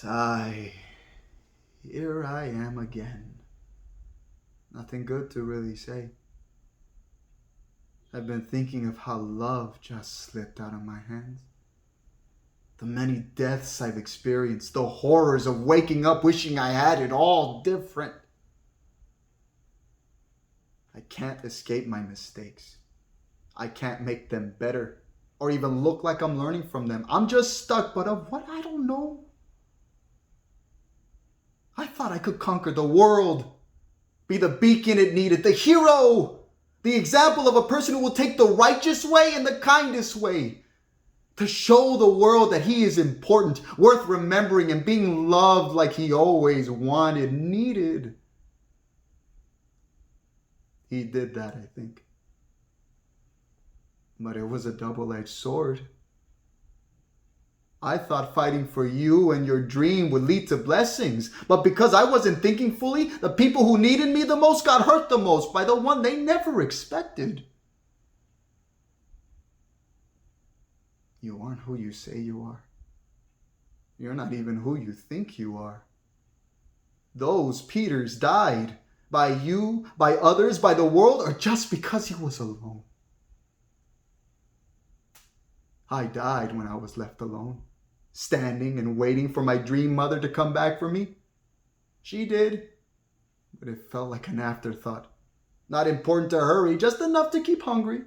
Sigh. Here I am again. Nothing good to really say. I've been thinking of how love just slipped out of my hands. The many deaths I've experienced, the horrors of waking up wishing I had it all different. I can't escape my mistakes. I can't make them better or even look like I'm learning from them. I'm just stuck, but of what I don't know. I thought I could conquer the world, be the beacon it needed, the hero, the example of a person who will take the righteous way and the kindest way, to show the world that he is important, worth remembering, and being loved like he always wanted, needed. He did that, I think. But it was a double-edged sword. I thought fighting for you and your dream would lead to blessings. But because I wasn't thinking fully, the people who needed me the most got hurt the most by the one they never expected. You aren't who you say you are. You're not even who you think you are. Those Peters died by you, by others, by the world, or just because he was alone. I died when I was left alone, standing and waiting for my dream mother to come back for me. She did, but it felt like an afterthought. Not important to hurry, just enough to keep hungry.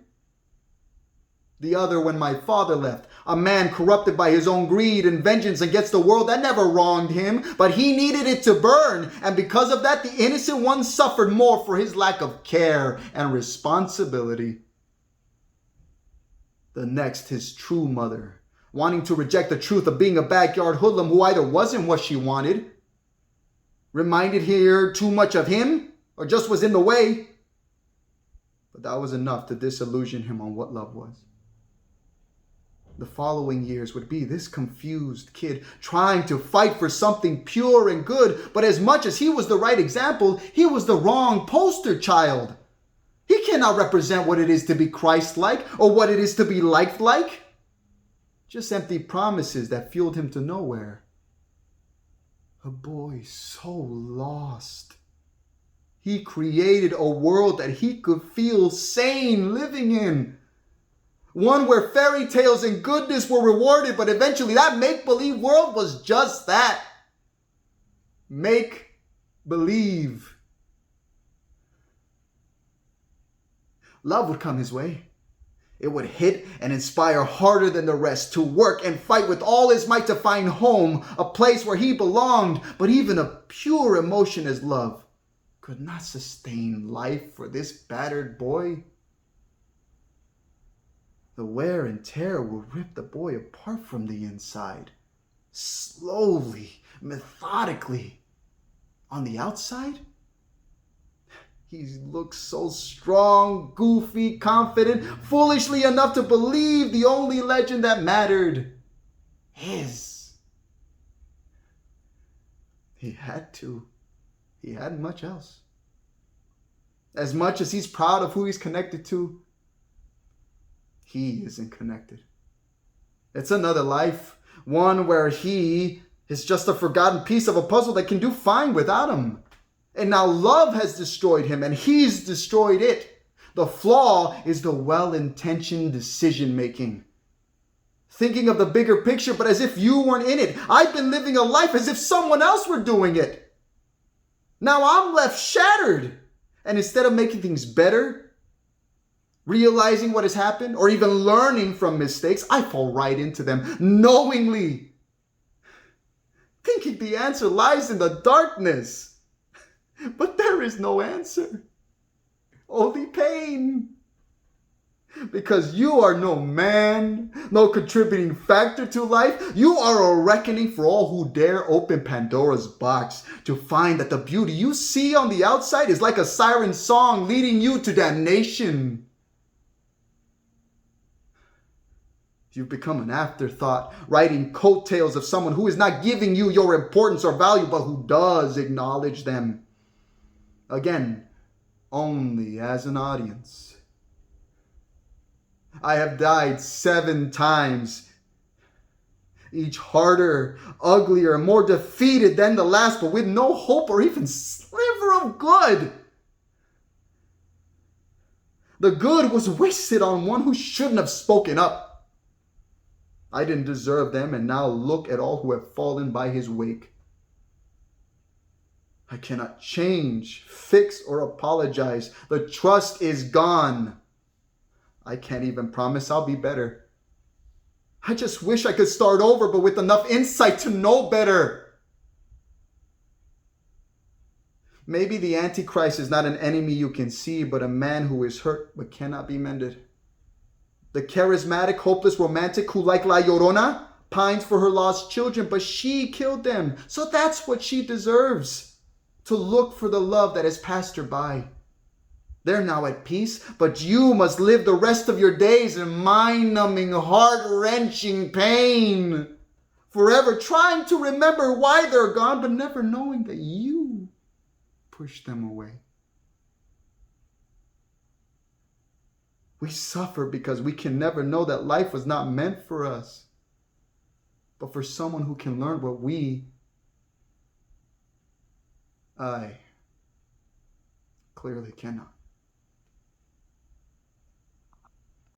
The other when my father left, a man corrupted by his own greed and vengeance against the world that never wronged him, but he needed it to burn, and because of that, the innocent one suffered more for his lack of care and responsibility. The next, his true mother, wanting to reject the truth of being a backyard hoodlum who either wasn't what she wanted, reminded her too much of him, or just was in the way. But that was enough to disillusion him on what love was. The following years would be this confused kid trying to fight for something pure and good, but as much as he was the right example, he was the wrong poster child. He cannot represent what it is to be Christ-like or what it is to be lifelike. Just empty promises that fueled him to nowhere. A boy so lost. He created a world that he could feel sane living in. One where fairy tales and goodness were rewarded, but eventually that make-believe world was just that. Make-believe. Love would come his way. It would hit and inspire harder than the rest, to work and fight with all his might to find home, a place where he belonged. But even a pure emotion as love could not sustain life for this battered boy. The wear and tear will rip the boy apart from the inside, slowly, methodically. On the outside, he looks so strong, goofy, confident, foolishly enough to believe the only legend that mattered. His. He had to. He hadn't much else. As much as he's proud of who he's connected to, he isn't connected. It's another life, one where he is just a forgotten piece of a puzzle that can do fine without him. And now love has destroyed him and he's destroyed it. The flaw is the well-intentioned decision-making. Thinking of the bigger picture, but as if you weren't in it. I've been living a life as if someone else were doing it. Now I'm left shattered. And instead of making things better, realizing what has happened, or even learning from mistakes, I fall right into them, knowingly. Thinking the answer lies in the darkness. But there is no answer. Only pain. Because you are no man, no contributing factor to life. You are a reckoning for all who dare open Pandora's box to find that the beauty you see on the outside is like a siren song leading you to damnation. You've become an afterthought, riding coattails of someone who is not giving you your importance or value, but who does acknowledge them. Again, only as an audience. I have died 7 times each harder, uglier, more defeated than the last, but with no hope or even sliver of good. The good was wasted on one who shouldn't have spoken up. I didn't deserve them, and now look at all who have fallen by his wake. I cannot change, fix, or apologize. The trust is gone. I can't even promise I'll be better. I just wish I could start over, but with enough insight to know better. Maybe the Antichrist is not an enemy you can see, but a man who is hurt but cannot be mended. The charismatic, hopeless romantic who, like La Llorona, pines for her lost children, but she killed them. So that's what she deserves. To look for the love that has passed her by. They're now at peace, but you must live the rest of your days in mind-numbing, heart-wrenching pain. Forever trying to remember why they're gone, but never knowing that you pushed them away. We suffer because we can never know that life was not meant for us, but for someone who can learn what I clearly cannot.